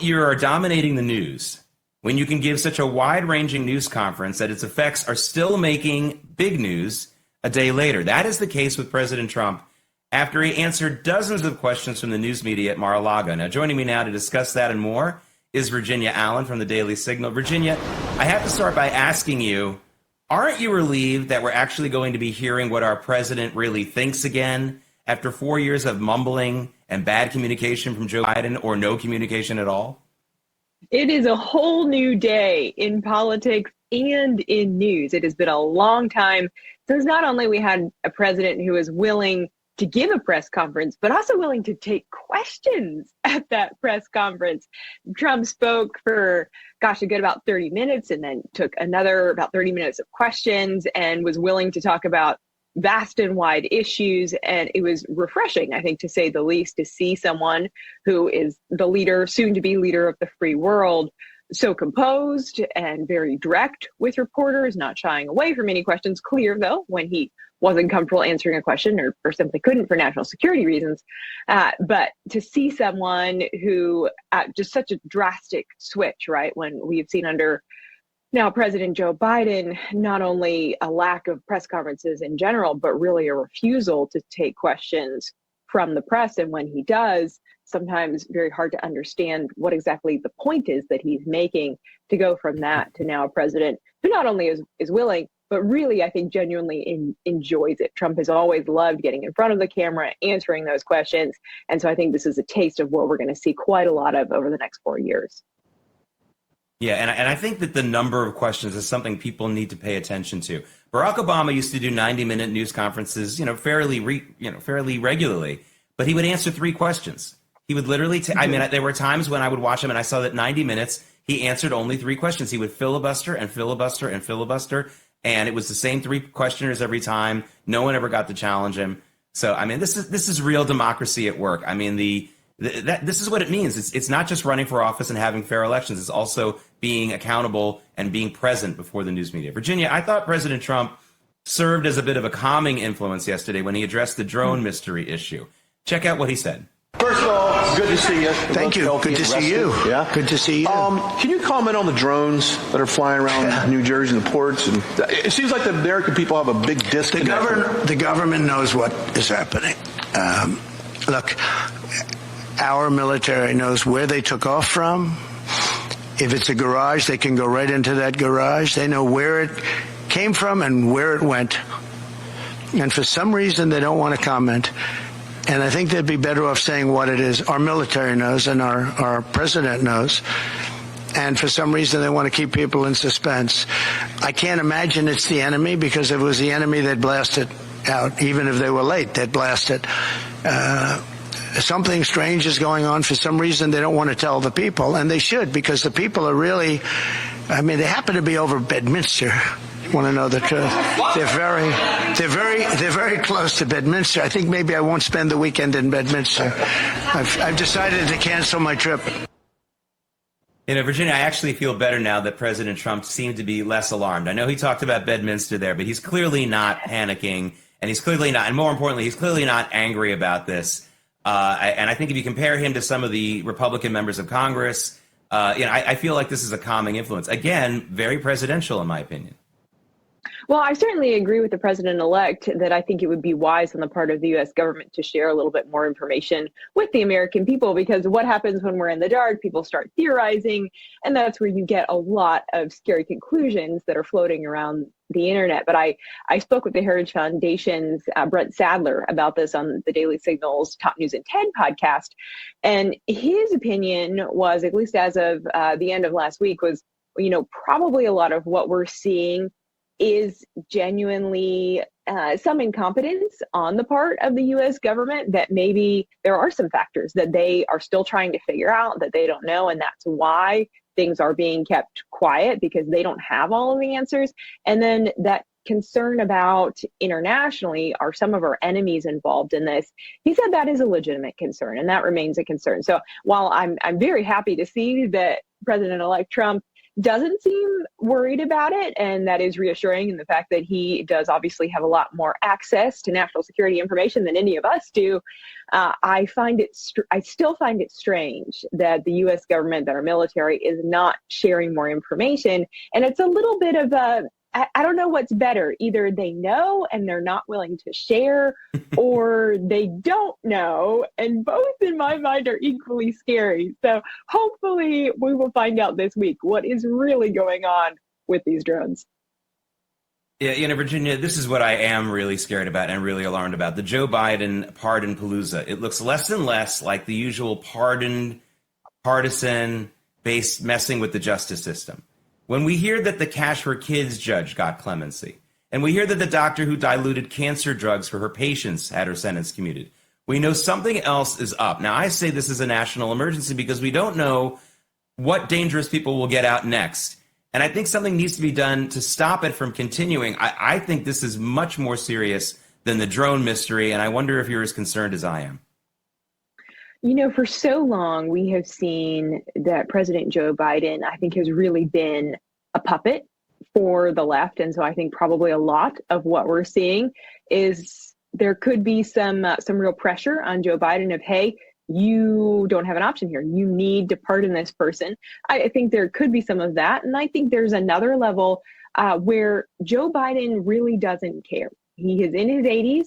You are dominating the news when you can give such a wide-ranging news conference that its effects are still making big news a day later. That is the case with President Trump after he answered dozens of questions from the news media at Mar-a-Lago. Now, joining me now to discuss that and more is Virginia Allen from the Daily Signal. Virginia, I have to start by asking you, aren't you relieved that we're actually going to be hearing what our president really thinks again after 4 years of mumbling and bad communication from Joe Biden, or no communication at all? It is a whole new day in politics and in news. It has been a long time since not only we had a president who is willing to give a press conference, but also willing to take questions at that press conference. Trump spoke for, a good about 30 minutes and then took another about 30 minutes of questions and was willing to talk about vast and wide issues. And it was refreshing, I think, to say the least, to see someone who is the leader, soon to be leader of the free world, so composed and very direct with reporters, not shying away from any questions. Clear, though, when he wasn't comfortable answering a question or simply couldn't for national security reasons. But to see someone who just such a drastic switch, right, when we've seen under now President Joe Biden, not only a lack of press conferences in general, but really a refusal to take questions from the press. And when he does, sometimes very hard to understand what exactly the point is that he's making, to go from that to now a president who not only is willing, but really, I think, genuinely enjoys it. Trump has always loved getting in front of the camera, answering those questions. And so I think this is a taste of what we're going to see quite a lot of over the next 4 years. Yeah, and I think that the number of questions is something people need to pay attention to. Barack Obama used to do 90-minute news conferences, fairly regularly, but he would answer 3 questions. He would literally, there were times when I would watch him and I saw that 90 minutes, he answered only 3 questions. He would filibuster and filibuster and filibuster, and it was the same 3 questioners every time. No one ever got to challenge him. So, this is real democracy at work. This is what it means. It's not just running for office and having fair elections. It's also being accountable and being present before the news media. Virginia, I thought President Trump served as a bit of a calming influence yesterday when he addressed the drone mystery issue. Check out what he said. First of all, good to see you. Thank you. Good to see you. Yeah. Good to see you. Can you comment on the drones that are flying around New Jersey and the ports? And it seems like the American people have a big disconnect. The government knows what is happening. Look, our military knows where they took off from. If it's a garage, they can go right into that garage. They know where it came from and where it went. And for some reason, they don't want to comment. And I think they'd be better off saying what it is. Our military knows and our president knows. And for some reason, they want to keep people in suspense. I can't imagine it's the enemy, because if it was the enemy, they'd blast it out. Even if they were late, they'd blast it. Something strange is going on. For some reason, they don't want to tell the people, and they should, because the people are really, they happen to be over Bedminster. Want to know the truth? They're very close to Bedminster. I think maybe I won't spend the weekend in Bedminster. I've decided to cancel my trip. Virginia, I actually feel better now that President Trump seemed to be less alarmed. I know he talked about Bedminster there, but he's clearly not panicking, and he's clearly not, and more importantly, he's clearly not angry about this. And I think if you compare him to some of the Republican members of Congress, I feel like this is a calming influence. Again, very presidential, in my opinion. Well, I certainly agree with the president-elect that I think it would be wise on the part of the U.S. government to share a little bit more information with the American people, because what happens when we're in the dark, people start theorizing, and that's where you get a lot of scary conclusions that are floating around the internet. But I spoke with the Heritage Foundation's Brent Sadler about this on the Daily Signal's Top News in 10 podcast. And his opinion was, at least as of the end of last week, was, probably a lot of what we're seeing is genuinely some incompetence on the part of the U.S. government, that maybe there are some factors that they are still trying to figure out that they don't know. And that's why things are being kept quiet, because they don't have all of the answers. And then that concern about internationally, are some of our enemies involved in this? He said that is a legitimate concern, and that remains a concern. So while I'm very happy to see that President-elect Trump doesn't seem worried about it. And that is reassuring in the fact that he does obviously have a lot more access to national security information than any of us do. I still find it strange that the U.S. government, that our military is not sharing more information. And it's a little bit of I don't know what's better. Either they know and they're not willing to share, or they don't know. And both in my mind are equally scary. So hopefully we will find out this week what is really going on with these drones. Yeah, Virginia, this is what I am really scared about and really alarmed about. The Joe Biden pardon palooza. It looks less and less like the usual partisan-based messing with the justice system. When we hear that the Cash for Kids judge got clemency, and we hear that the doctor who diluted cancer drugs for her patients had her sentence commuted, we know something else is up. Now, I say this is a national emergency because we don't know what dangerous people will get out next. And I think something needs to be done to stop it from continuing. I think this is much more serious than the drone mystery, and I wonder if you're as concerned as I am. You know, for so long, we have seen that President Joe Biden, I think, has really been a puppet for the left. And so I think probably a lot of what we're seeing is there could be some real pressure on Joe Biden of, hey, you don't have an option here. You need to pardon this person. I think there could be some of that. And I think there's another level where Joe Biden really doesn't care. He is in his 80s.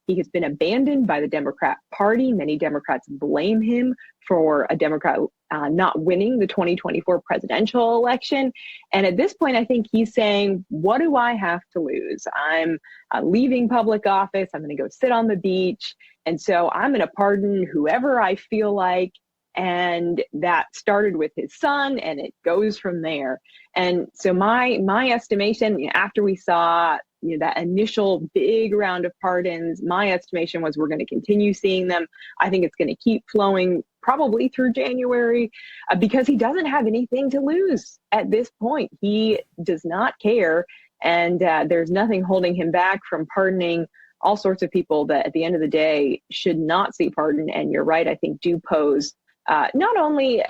He has been abandoned by the Democrat Party. Many Democrats blame him for a Democrat not winning the 2024 presidential election. And at this point, I think he's saying, what do I have to lose? I'm leaving public office. I'm going to go sit on the beach. And so I'm going to pardon whoever I feel like. And that started with his son, and it goes from there. And so my estimation, after we saw that initial big round of pardons, my estimation was we're going to continue seeing them. I think it's going to keep flowing probably through January because he doesn't have anything to lose at this point. He does not care. And there's nothing holding him back from pardoning all sorts of people that at the end of the day should not see pardon. And you're right, I think do pose not only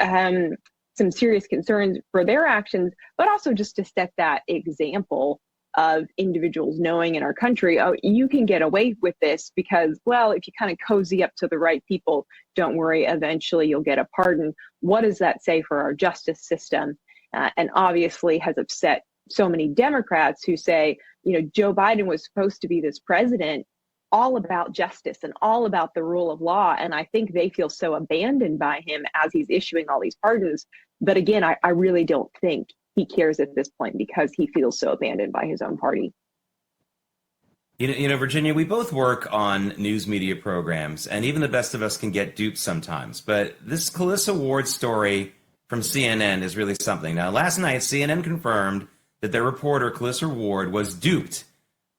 some serious concerns for their actions, but also just to set that example of individuals knowing in our country, oh, you can get away with this because, well, if you kind of cozy up to the right people, don't worry, eventually you'll get a pardon. What does that say for our justice system? And obviously has upset so many Democrats who say, Joe Biden was supposed to be this president all about justice and all about the rule of law. And I think they feel so abandoned by him as he's issuing all these pardons. But again, I really don't think he cares at this point because he feels so abandoned by his own party. Virginia, we both work on news media programs, and even the best of us can get duped sometimes. But this Calissa Ward story from CNN is really something. Now, last night, CNN confirmed that their reporter, Calissa Ward, was duped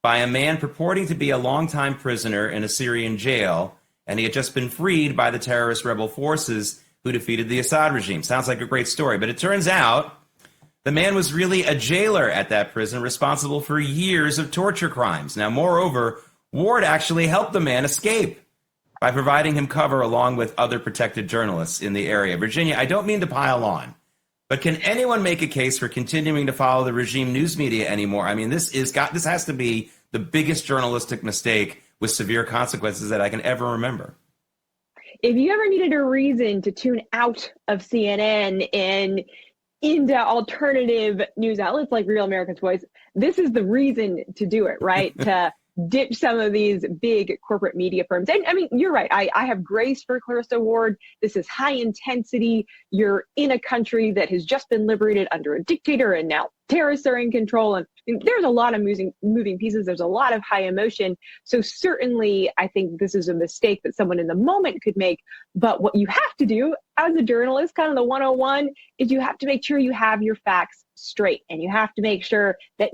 by a man purporting to be a longtime prisoner in a Syrian jail, and he had just been freed by the terrorist rebel forces who defeated the Assad regime. Sounds like a great story, but it turns out the man was really a jailer at that prison responsible for years of torture crimes. Now, moreover, Ward actually helped the man escape by providing him cover along with other protected journalists in the area. Virginia, I don't mean to pile on, but can anyone make a case for continuing to follow the regime news media anymore? I mean, this has to be the biggest journalistic mistake with severe consequences that I can ever remember. If you ever needed a reason to tune out of CNN and into alternative news outlets like Real America's Voice, this is the reason to do it, right? To ditch some of these big corporate media firms. And I mean, you're right. I have grace for Calissa Ward. This is high intensity. You're in a country that has just been liberated under a dictator, and now terrorists are in control. And there's a lot of moving pieces. There's a lot of high emotion. So certainly, I think this is a mistake that someone in the moment could make. But what you have to do as a journalist, kind of the 101, is you have to make sure you have your facts straight. And you have to make sure that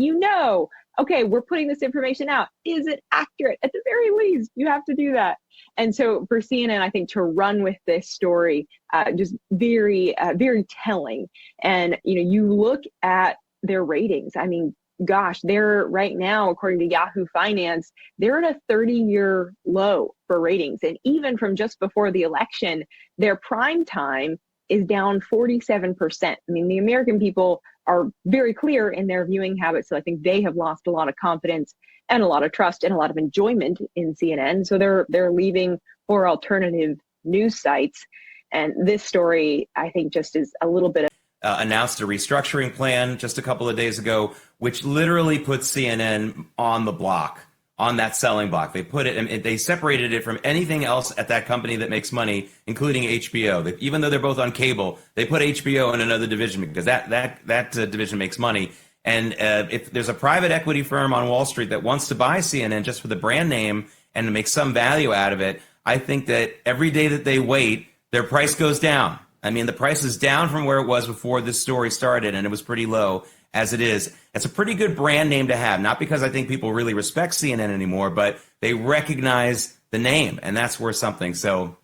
okay, we're putting this information out. Is it accurate? At the very least, you have to do that. And so for CNN, I think to run with this story, just very, very telling. And, you look at their ratings. I mean, gosh, they're right now, according to Yahoo Finance, they're at a 30-year low for ratings. And even from just before the election, their prime time is down 47%. I mean, the American people are very clear in their viewing habits. So I think they have lost a lot of confidence and a lot of trust and a lot of enjoyment in CNN. So they're leaving for alternative news sites. And this story, I think, just is a little bit of announced a restructuring plan just a couple of days ago, which literally puts CNN on the block, on that selling block. They put it, and they separated it from anything else at that company that makes money, including HBO. Even though they're both on cable, they put HBO in another division because that division makes money. And if there's a private equity firm on Wall Street that wants to buy CNN just for the brand name and to make some value out of it, I think that every day that they wait, their price goes down. I mean, the price is down from where it was before this story started, and it was pretty low as it is. It's a pretty good brand name to have, not because I think people really respect CNN anymore, but they recognize the name, and that's worth something. So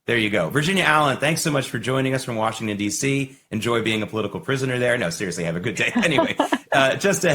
there you go. Virginia Allen, thanks so much for joining us from Washington, D.C. Enjoy being a political prisoner there. No, seriously, have a good day. Anyway, just to